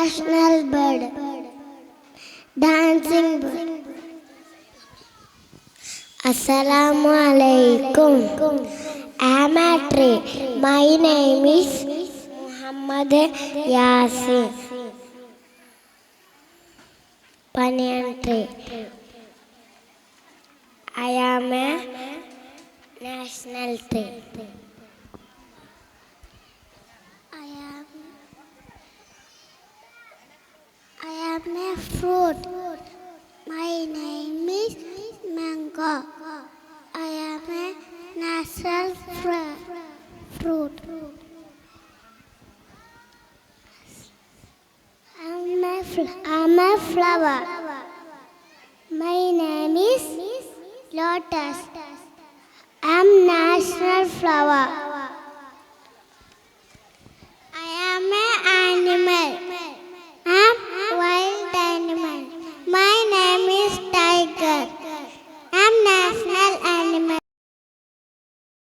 national bird, dancing bird. Assalamu alaikum. I'm a tree. My name is Muhammad Yasin. Banyan tree. I am a national tree. I am a fruit. My name is mango. I am a natural fruit. I'm a flower. My name is lotus. I'm national flower.